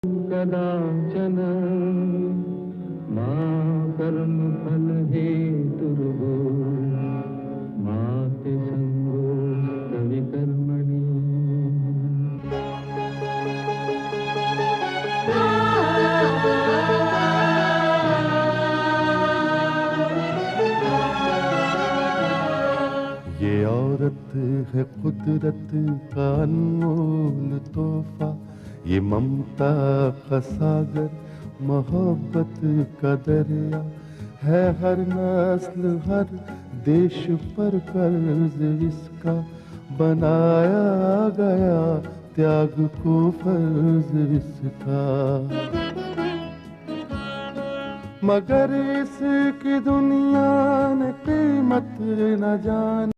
कदाचन मा कर्मफल हेतुर्भो मा ते संगोऽस्तविकर्मणि। ये औरत है कुदरत का अनमोल तोहफा, ये ममता का सागर, मोहब्बत का दरिया है। हर नस्ल हर देश पर कर्ज इसका बनाया गया, त्याग को फर्ज इसका। मगर इसकी दुनिया ने कीमत न जानी,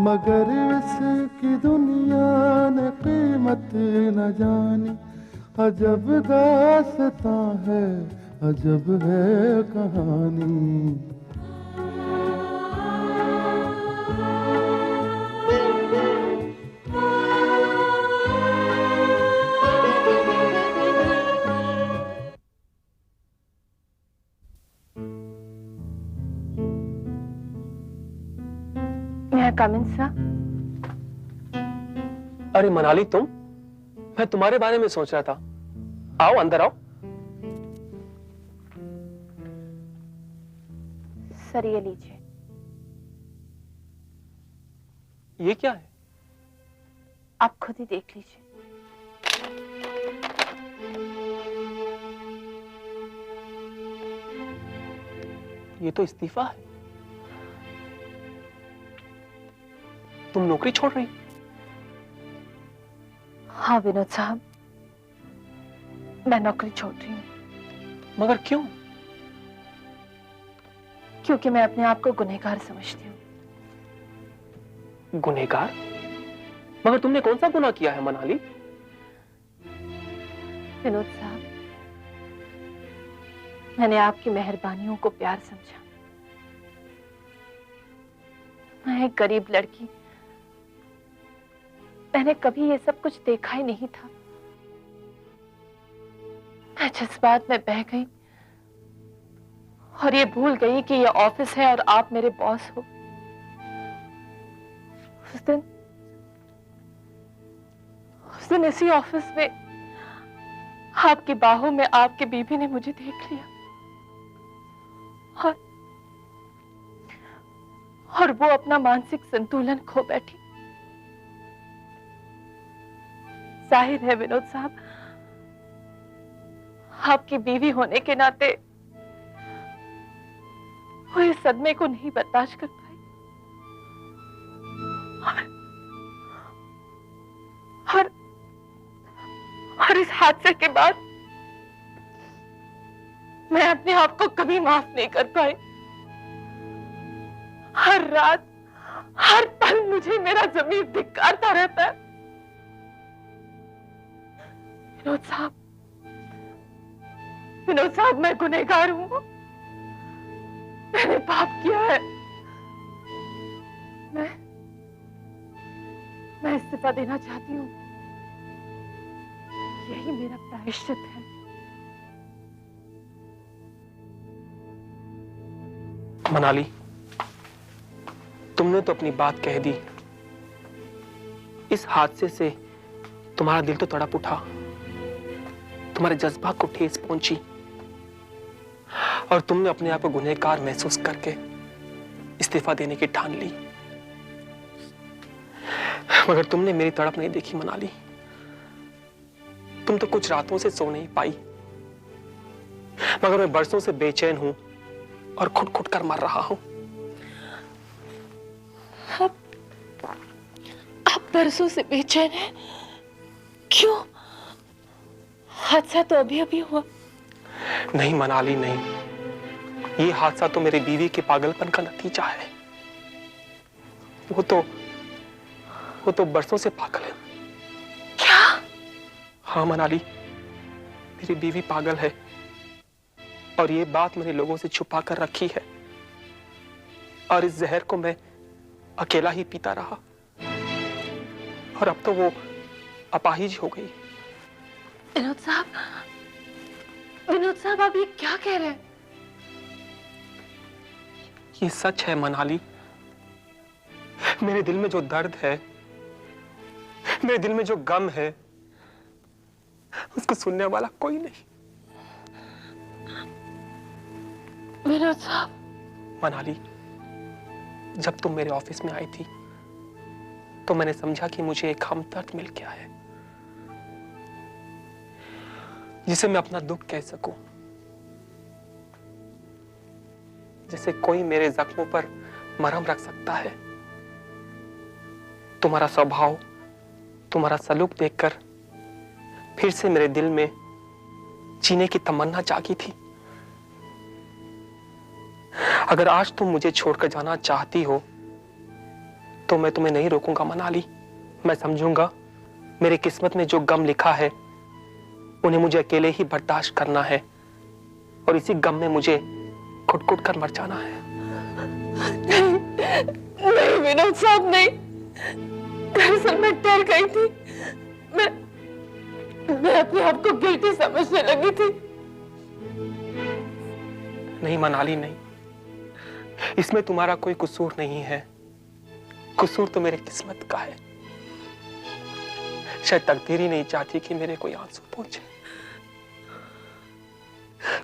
मगर इसकी दुनिया ने कीमत न जानी। अजब दास्तां है, अजब है कहानी। कम इन सर। अरे मनाली, तुम? मैं तुम्हारे बारे में सोच रहा था। आओ, अंदर आओ। सर ये लीजिए। ये क्या है? आप खुद ही देख लीजिए। ये तो इस्तीफा है। तुम नौकरी छोड़ रही? हाँ विनोद साहब, मैं नौकरी छोड़ रही हूँ। मगर क्यों? क्योंकि मैं अपने आप को गुनहगार समझती हूँ। गुनहगार? मगर तुमने कौन सा गुनाह किया है मनाली? विनोद साहब, मैंने आपकी मेहरबानियों को प्यार समझा। मैं एक गरीब लड़की, मैंने कभी ये सब कुछ देखा ही नहीं था। मैं जज्बात में बह गई और ये भूल गई कि ये ऑफिस है और आप मेरे बॉस हो। उस दिन इसी ऑफिस में आपकी बाहों में आपकी बीवी ने मुझे देख लिया और वो अपना मानसिक संतुलन खो बैठी। जाहिर है विनोद साहब, आपकी बीवी होने के नाते वो इस सदमे को नहीं बर्दाश्त कर पाई और इस हादसे के बाद मैं अपने आप को कभी माफ नहीं कर पाई। हर रात हर पल मुझे मेरा ज़मीर धिक्कारता रहता है। विनोद साहब, मैं गुनहगार हूं। मैंने पाप किया है। मैं इस्तीफा देना चाहती हूँ। यही मेरा प्रायश्चित है। मनाली, तुमने तो अपनी बात कह दी। इस हादसे से तुम्हारा दिल तो तड़प उठा, तुम्हारे जज्बात को ठेस पहुंची और तुमने अपने आप को गुनहगार महसूस करके इस्तीफा देने की ठान ली। मगर तुमने मेरी तड़प नहीं देखी मनाली। तुम तो कुछ रातों से सो नहीं पाई, मगर मैं बरसों से बेचैन हूं और खुद खुद कर मर रहा हूं। आप बरसों से बेचैन हैं? क्यों? हादसा तो अभी अभी हुआ। नहीं मनाली, नहीं। ये हादसा तो मेरी बीवी के पागलपन का नतीजा है। वो तो बरसों से पागल है। क्या? हाँ मनाली, मेरी बीवी पागल है और ये बात मैंने लोगों से छुपा कर रखी है और इस जहर को मैं अकेला ही पीता रहा और अब तो वो अपाहिज हो गई। विनोद साहब आप ये क्या कह रहे हैं? ये सच है मनाली। मेरे दिल में जो दर्द है, मेरे दिल में जो गम है, उसको सुनने वाला कोई नहीं। विनोद साहब। मनाली, जब तुम मेरे ऑफिस में आई थी तो मैंने समझा कि मुझे एक हमदर्द मिल गया है जिसे मैं अपना दुख कह सकूं, जैसे कोई मेरे जख्मों पर मरहम रख सकता है। तुम्हारा स्वभाव, तुम्हारा सलूक देखकर फिर से मेरे दिल में जीने की तमन्ना जागी थी। अगर आज तुम मुझे छोड़कर जाना चाहती हो तो मैं तुम्हें नहीं रोकूंगा मनाली। मैं समझूंगा मेरी किस्मत में जो गम लिखा है उन्हें मुझे अकेले ही बर्दाश्त करना है और इसी गम में मुझे घुट-घुट कर मर जाना है। नहीं विनोद साहब, नहीं। दरअसल मैं डर गई थी। मैं अपने आप को गिल्टी समझने लगी थी। नहीं मनाली, नहीं, इसमें तुम्हारा कोई कसूर नहीं है। कसूर तो मेरे किस्मत का है। शायद तकदीर ही नहीं चाहती कि मेरे कोई आंसू पहुंचे,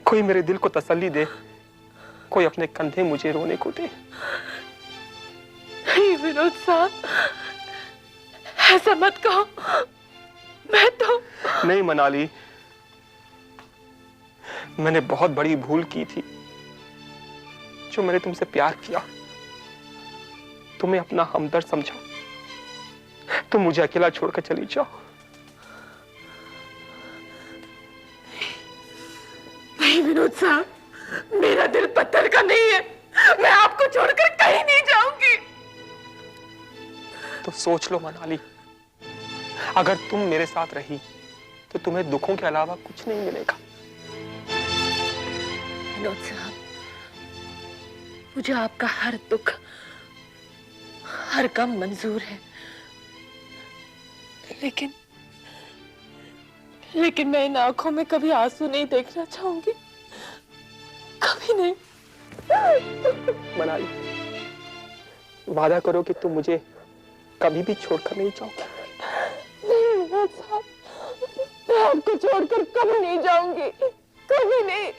कोई मेरे दिल को तसल्ली दे, कोई अपने कंधे मुझे रोने को दे। नहीं विनोद साहब, ऐसा मत कहो। मैं तो नहीं मनाली, मैंने बहुत बड़ी भूल की थी जो मैंने तुमसे प्यार किया, तुम्हें अपना हमदर्द समझा। तुम मुझे अकेला छोड़कर चली जाओ। नहीं विनोद साहब, मेरा दिल पत्थर का नहीं है। मैं आपको छोड़कर कहीं नहीं जाऊंगी। तो सोच लो मनाली, अगर तुम मेरे साथ रही तो तुम्हें दुखों के अलावा कुछ नहीं मिलेगा। विनोद साहब, मुझे आपका हर दुख, हर गम मंजूर है, लेकिन मैं इन आंखों में कभी आंसू नहीं देखना चाहूंगी, कभी नहीं। मनाली, वादा करो कि तुम मुझे कभी भी छोड़कर नहीं जाओगी। नहीं विनोद साहब, मैं आपको छोड़कर कभी नहीं जाऊंगी, कभी नहीं।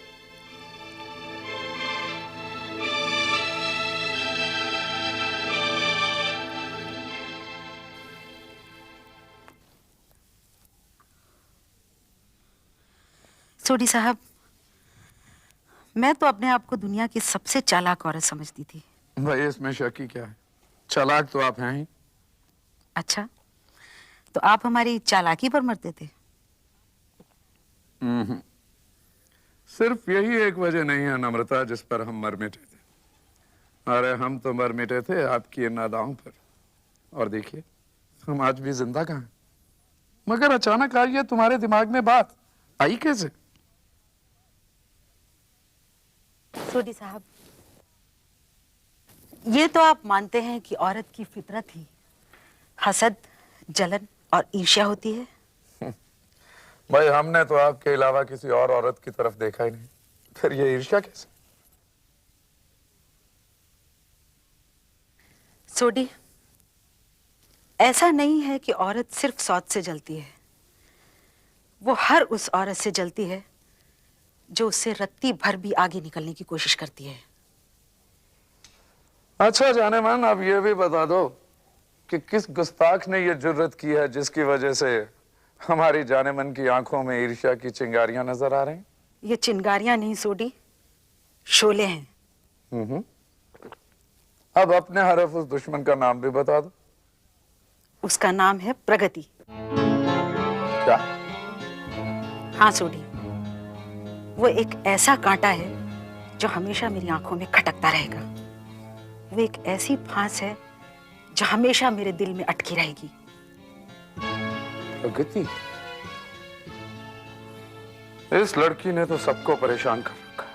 सोडी साहब, मैं तो अपने आप को दुनिया की सबसे चालाक औरत समझती थी। भाई इसमें शक ही क्या है, चालाक तो आप हैं ही। अच्छा, तो आप हमारी चालाकी पर मरते थे? सिर्फ यही एक वजह नहीं है नम्रता जिस पर हम मर मिटे थे। अरे हम तो मर मिटे थे आपकी इन अदाओं पर। और देखिए हम आज भी जिंदा कहाँ हैं। मगर अचानक आई है तुम्हारे दिमाग में बात आई कैसे? सोडी साहब, ये तो आप मानते हैं कि औरत की फितरत ही हसद, जलन और ईर्ष्या होती है। भाई हमने तो आपके अलावा किसी और औरत की तरफ देखा ही नहीं, फिर ये ईर्ष्या कैसे? सोडी, ऐसा नहीं है कि औरत सिर्फ सौत से जलती है। वो हर उस औरत से जलती है जो उससे रत्ती भर भी आगे निकलने की कोशिश करती है। अच्छा जाने मन, अब ये भी बता दो कि किस गुस्ताख ने ये जुर्रत की है जिसकी वजह से हमारी जाने मन की आंखों में ईर्ष्या की चिंगारियां नजर आ रही? ये चिंगारियां नहीं सोडी, शोले हैं। अब अपने हरफ उस दुश्मन का नाम भी बता दो। उसका नाम है प्रगति। क्या? हाँ सोडी, वो एक ऐसा कांटा है जो हमेशा मेरी आंखों में खटकता रहेगा। वो एक ऐसी फांस है जो हमेशा मेरे दिल में अटकी रहेगी। प्रगति? इस लड़की ने तो सबको परेशान कर रखा।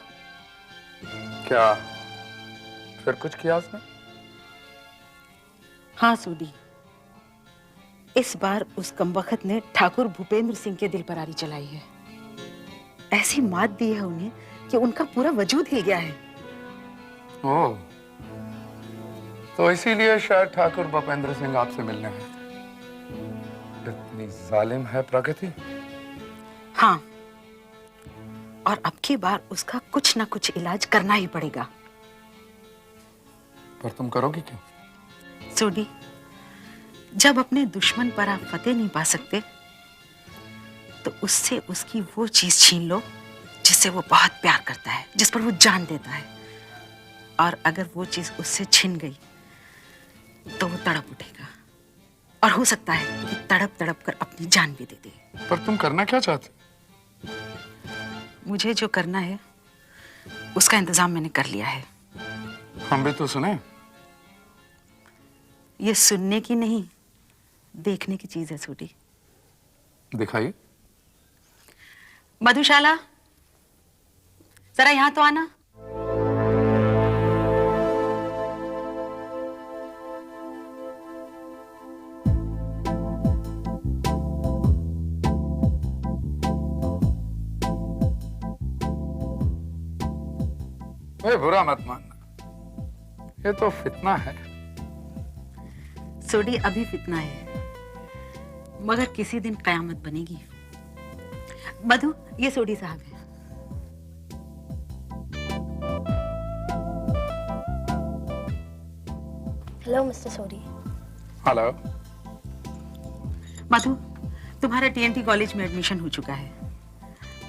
क्या फिर कुछ किया उसने? हाँ सोडी, इस बार उस कमबख्त ने ठाकुर भूपेंद्र सिंह के दिल पर आरी चलाई है। ऐसी मात दी है उन्हें कि उनका पूरा वजूद हिल गया है। ओह, तो इसीलिए शायद ठाकुर भूपेंद्र सिंह आपसे मिलने आए थे। इतनी जालिम है प्रकृति। हाँ, और अब की बार उसका कुछ ना कुछ इलाज करना ही पड़ेगा। पर तुम करोगी क्यों? सोडी, जब अपने दुश्मन पर आप फतेह नहीं पा सकते तो उससे उसकी वो चीज छीन लो जिससे वो बहुत प्यार करता है, जिस पर वो जान देता है। और अगर वो चीज उससे छिन गई तो वो तड़प उठेगा और हो सकता है कि तड़प तड़प कर अपनी जान भी दे दे। पर तुम करना क्या चाहते? मुझे जो करना है उसका इंतजाम मैंने कर लिया है। हम भी तो सुने। ये सुनने की नहीं, देखने की चीज है सूटी। दिखाइए। मधुशाला, जरा यहां तो आना। ए, बुरा मत मानना, ये तो फितना है। सोडी, अभी फितना है मगर किसी दिन कयामत बनेगी। मधु, ये सोडी साहब है। हेलो मिस्टर सोडी। हेलो। मधु, तुम्हारा टीएनटी कॉलेज में एडमिशन हो चुका है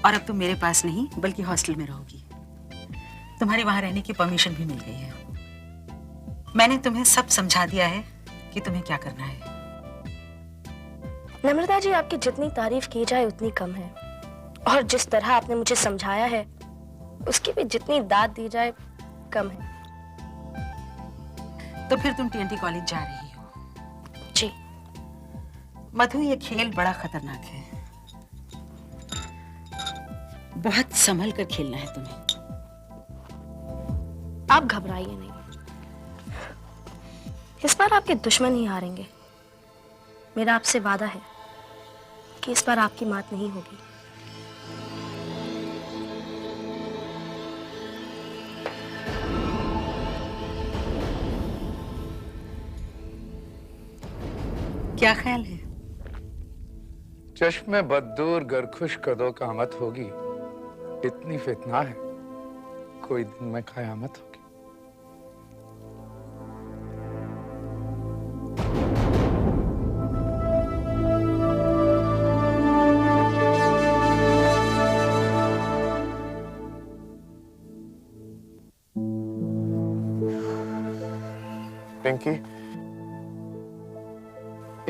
और अब तुम मेरे पास नहीं बल्कि हॉस्टल में रहोगी। तुम्हारे वहां रहने की परमिशन भी मिल गई है। मैंने तुम्हें सब समझा दिया है कि तुम्हें क्या करना है। नम्रता जी, आपकी जितनी तारीफ की जाए उतनी कम है, और जिस तरह आपने मुझे समझाया है उसकी भी जितनी दाद दी जाए कम है। तो फिर तुम टीएनटी कॉलेज जा रही हो? जी। मधु, ये खेल बड़ा खतरनाक है, बहुत संभल कर खेलना है तुम्हें। आप घबराइए नहीं, इस बार आपके दुश्मन ही हारेंगे। मेरा आपसे वादा है कि इस बार आपकी मात नहीं होगी। क्या ख्याल है? चश्मे बददूर गरखुश कदों का आमद होगी। इतनी फितना है, कोई दिन में कयामत होगी। पिंकी,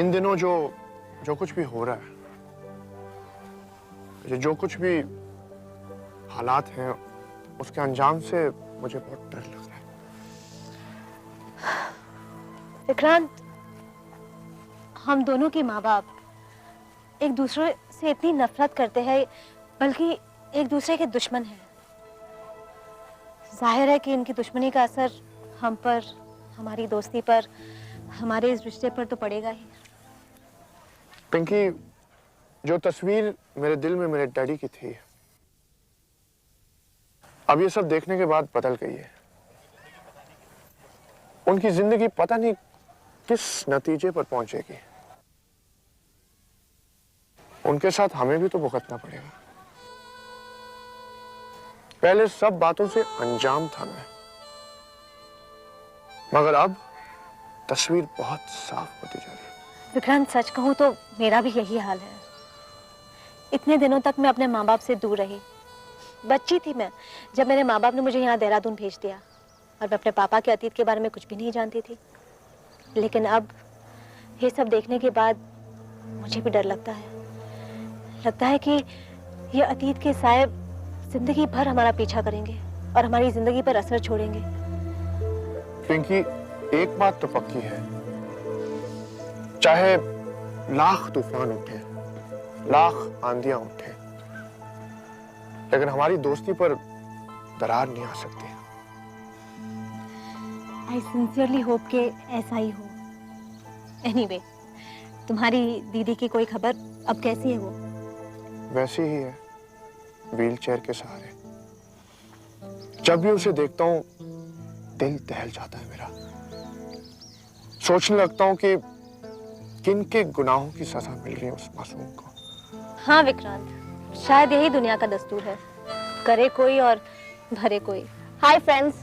इन दिनों जो कुछ भी हो रहा है, जो कुछ भी हालात हैं, उसके अंजाम से मुझे बहुत डर लग रहा है। विक्रांत, हम दोनों के माँ बाप एक दूसरे से इतनी नफरत करते हैं, बल्कि एक दूसरे के दुश्मन हैं। जाहिर है कि इनकी दुश्मनी का असर हम पर, हमारी दोस्ती पर, हमारे इस रिश्ते पर तो पड़ेगा ही। पिंकी, जो तस्वीर मेरे दिल में मेरे डैडी की थी, अब ये सब देखने के बाद बदल गई है। उनकी जिंदगी पता नहीं किस नतीजे पर पहुंचेगी। उनके साथ हमें भी तो भुगतना पड़ेगा। पहले सब बातों से अंजाम था मैं, मगर अब तस्वीर बहुत साफ होती जा रही है। विक्रांत, सच कहूं तो मेरा भी यही हाल है। इतने दिनों तक मैं अपने माँ बाप से दूर रही। बच्ची थी मैं जब मेरे माँ बाप ने मुझे यहाँ देहरादून भेज दिया, और मैं अपने पापा के अतीत के बारे में कुछ भी नहीं जानती थी। लेकिन अब ये सब देखने के बाद मुझे भी डर लगता है। लगता है कि ये अतीत के साए जिंदगी भर हमारा पीछा करेंगे और हमारी जिंदगी पर असर छोड़ेंगे। पिंकी, एक बात तो पक्की है, चाहे लाख तूफान उठे, लाख आंधियां उठे, लेकिन हमारी दोस्ती पर दरार नहीं आ सकती। I sincerely hope कि ऐसा ही हो। Anyway, तुम्हारी दीदी की कोई खबर? अब कैसी है वो? वैसी ही है, व्हीलचेयर के सहारे। जब भी उसे देखता हूँ दिल दहल जाता है मेरा। सोचने लगता हूँ कि किन के गुनाहों की सजा मिल रही है उस मासूम को। हाँ विक्रांत, शायद यही दुनिया का दस्तूर है, करे कोई और भरे कोई। हाय फ्रेंड्स,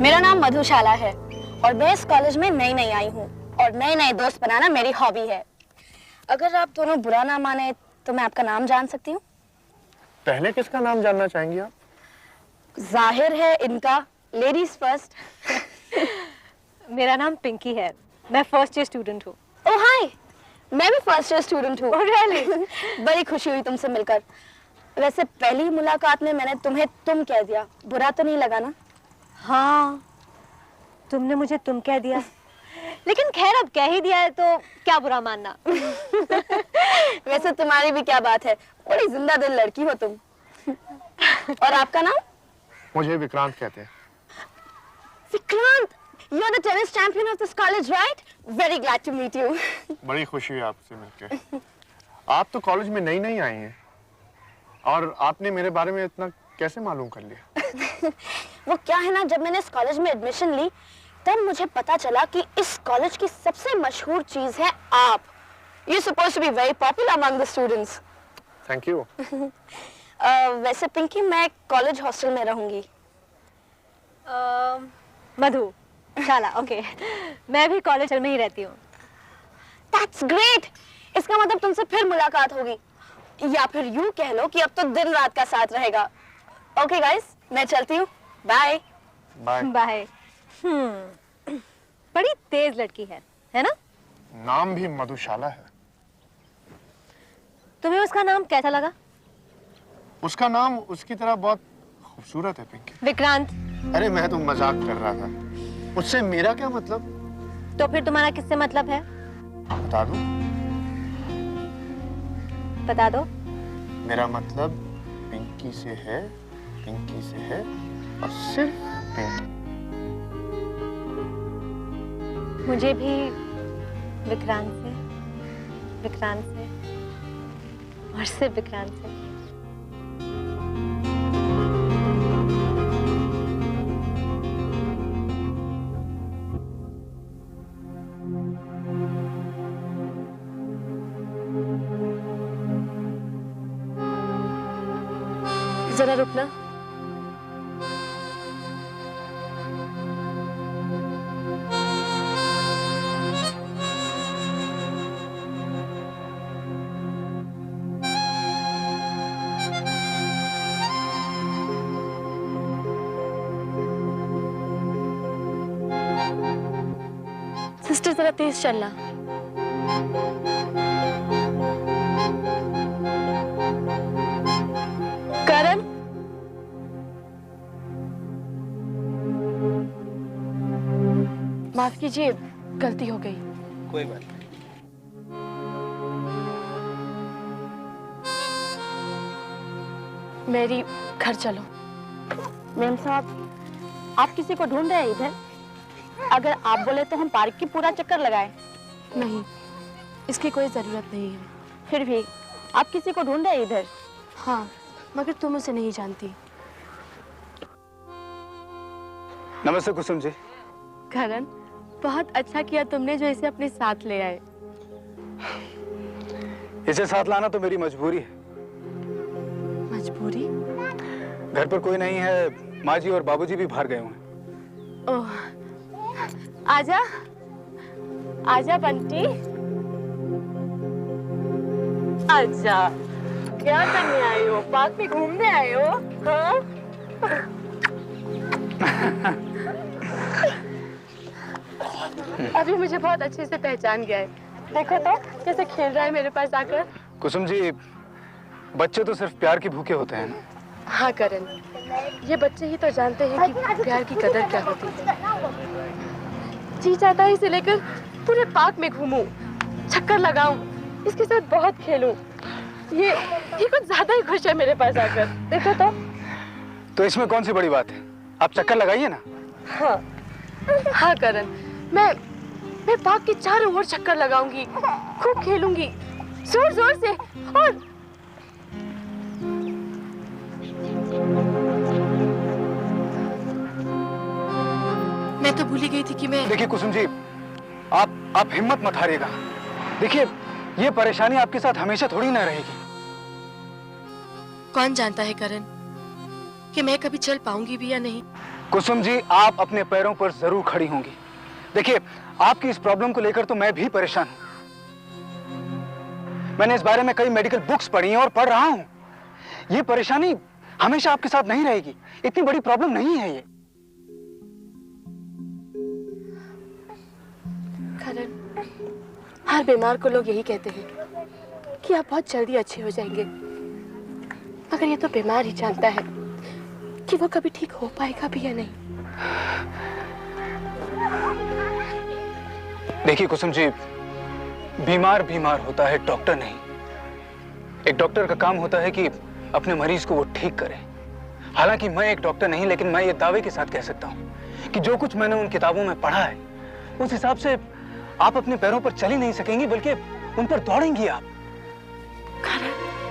मेरा नाम मधुशाला है और मैं इस कॉलेज में नई नई आई हूँ और नए नए दोस्त बनाना मेरी हॉबी है। अगर आप दोनों बुरा ना माने तो मैं आपका नाम जान सकती हूँ? पहले किसका नाम जानना चाहेंगी आप? जाहिर है इनका, लेडीज फर्स्ट। मेरा नाम पिंकी है, मैं फर्स्ट ईयर स्टूडेंट हूँ। ओह हाय, मैं भी फर्स्ट ईयर स्टूडेंट हूँ। really? बड़ी खुशी हुई तुमसे मिलकर। वैसे पहली मुलाकात में मैंने तुम्हें तुम कह दिया, बुरा तो नहीं लगा ना? हाँ, तुमने मुझे तुम कह दिया, लेकिन खैर अब कह ही दिया है तो क्या बुरा मानना। वैसे तुम्हारी भी क्या बात है, बड़ी जिंदा दिल लड़की हो तुम। और आपका नाम? मुझे विक्रांत कहते हैं। Vikrant, you are the tennis champion of this college, right? Very glad to meet you. बड़ी खुशी हुई आपसे मिलकर। आप तो कॉलेज में नई नई आई हैं और आपने मेरे बारे में इतना कैसे मालूम कर लिया? वो क्या है ना, जब मैंने इस कॉलेज में एडमिशन ली तब मुझे पता चला कि इस कॉलेज की सबसे मशहूर चीज है आप। You're supposed to be very popular among the students. Thank you. वैसे पिंकी, मैं कॉलेज हॉस्टल में रहूंगी। मधु शाला, ओके, मैं भी कॉलेज में ही रहती हूँ। That's great. इसका मतलब तुमसे फिर मुलाकात होगी, या फिर यूं कह लो कि अब तो दिन रात का साथ रहेगा। ओके गाइस, मैं चलती हूँ, बाय। बाय। बाय। बड़ी तेज लड़की है ना? नाम भी मधुशाला है। तुम्हें उसका नाम कैसा लगा? उसका नाम उसकी तरह बहुत खूबसूरत है पिंकी। विक्रांत। अरे मैं तो मजाक कर रहा था, उससे मेरा क्या मतलब? तो फिर तुम्हारा किससे मतलब है? बता दो। बता दो। मेरा मतलब पिंकी से है, पिंकी से है और सिर्फ पिंकी। मुझे भी विक्रांत से और सिर्फ विक्रांत से। जरा रुकना। सिस्टर जरा तेज चलना। करण, माफ कीजिए, गलती हो गई। कोई बात नहीं। मेरी घर चलो। मैम साहब, आप किसी को ढूंढ रहे हैं इधर? अगर आप बोले तो हम पार्क की पूरा चक्कर लगाएं। नहीं, इसकी कोई जरूरत नहीं है। फिर भी आप किसी को ढूंढ रहे हैं इधर? हाँ, मगर तुम उसे नहीं जानती। नमस्ते कुसुम जी। करण, बहुत अच्छा किया तुमने जो इसे अपने साथ ले आए। इसे साथ लाना तो मेरी मजबूरी है। मजबूरी? घर पर कोई नहीं है, माँ जी और बाबूजी भी बाहर गए हुए हैं। ओह, आजा, आजा बंटी, आजा। क्या करने आए हो? पार्क में घूमने आए हो? हाँ? अभी मुझे बहुत अच्छे से पहचान गया है। देखो तो कैसे खेल रहा है मेरे पास आकर। कुसुम जी, बच्चे तो सिर्फ प्यार के भूखे होते हैं ना। हाँ करण, ये बच्चे ही तो जानते हैं कि प्यार की कदर क्या होती है। जी चाहता है इसे लेकर पूरे पार्क में घूमूं, चक्कर लगाऊं, इसके साथ बहुत खेलूं। ये कुछ ज्यादा ही खुश है मेरे पास आकर। देखो तो इसमें कौन सी बड़ी बात है? आप चक्कर लगाइए ना। हाँ करण, मैं पार्क के चारों ओर चक्कर लगाऊंगी, खूब खेलूंगी, जोर जोर से। और मैं तो भूल ही गई थी कि मैं। देखिए कुसुम जी, आप हिम्मत मत हारिएगा। देखिए, ये परेशानी आपके साथ हमेशा थोड़ी ना रहेगी। कौन जानता है करण कि मैं कभी चल पाऊंगी भी या नहीं। कुसुम जी, आप अपने पैरों पर जरूर खड़ी होंगी। देखिए, आपकी इस प्रॉब्लम को लेकर तो मैं भी परेशान हूं। मैंने इस बारे में कई मेडिकल बुक्स पढ़ी हैं और पढ़ रहा हूं। ये परेशानी हमेशा आपके साथ नहीं रहेगी। इतनी बड़ी प्रॉब्लम नहीं है ये। करण, हर बीमार को लोग यही कहते हैं कि आप बहुत जल्दी अच्छे हो जाएंगे, मगर ये तो बीमार ही जानता है कि वो कभी ठीक हो पाएगा भी या नहीं। देखिए कुसुम जी, बीमार होता है, डॉक्टर नहीं। एक डॉक्टर का काम होता है कि अपने मरीज को वो ठीक करे। हालांकि मैं एक डॉक्टर नहीं, लेकिन मैं ये दावे के साथ कह सकता हूं कि जो कुछ मैंने उन किताबों में पढ़ा है, उस हिसाब से आप अपने पैरों पर चल ही नहीं सकेंगी, बल्कि उन पर दौड़ेंगी आप।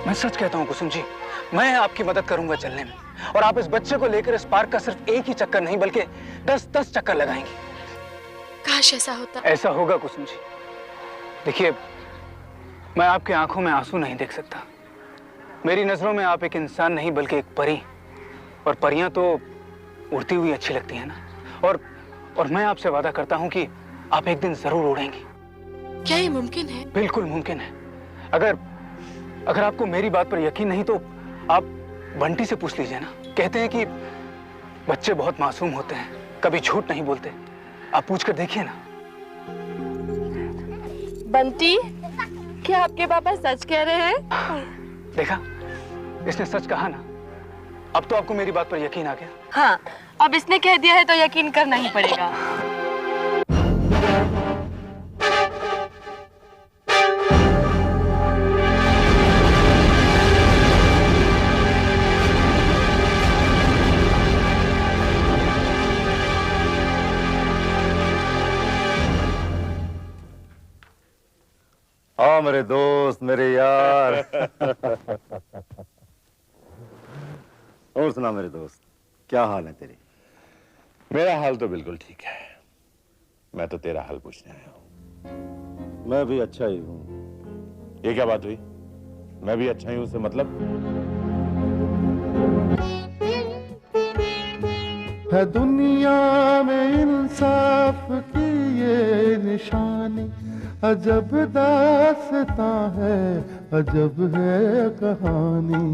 मैं सच कहता हूं कुसुम जी, मैं आपकी मदद करूंगा चलने में, और आप इस बच्चे को लेकर इस पार्क का सिर्फ एक ही चक्कर नहीं बल्कि 10-10 चक्कर लगाएंगी। काश ऐसा होता। ऐसा होगा कुसुम जी। देखिए, मैं आपकी आंखों में आंसू नहीं देख सकता। मेरी नजरों में आप एक इंसान नहीं बल्कि एक परी, और परियां तो उड़ती हुई अच्छी लगती हैं ना। और मैं आपसे वादा करता हूं कि आप एक दिन जरूर उड़ेंगी। क्या ये मुमकिन है? बिल्कुल मुमकिन है। अगर आपको मेरी बात पर यकीन नहीं तो आप बंटी से पूछ लीजिए ना। कहते हैं कि बच्चे बहुत मासूम होते हैं, कभी झूठ नहीं बोलते। आप पूछ कर देखिए ना। बंटी, क्या आपके पापा सच कह रहे हैं? देखा, इसने सच कहा ना। अब तो आपको मेरी बात पर यकीन आ गया। हाँ, अब इसने कह दिया है तो यकीन करना ही पड़ेगा। हाँ मेरे दोस्त, मेरे यार। और सुना मेरे दोस्त, क्या हाल है तेरी? मेरा हाल तो बिल्कुल ठीक है। मैं तो तेरा हाल पूछने आया हूं। मैं भी अच्छा ही हूँ। ये क्या बात हुई? मैं भी अच्छा ही हूं से मतलब? है दुनिया में इंसाफ की ये निशानी, अजब दास्तां है, अजब है कहानी।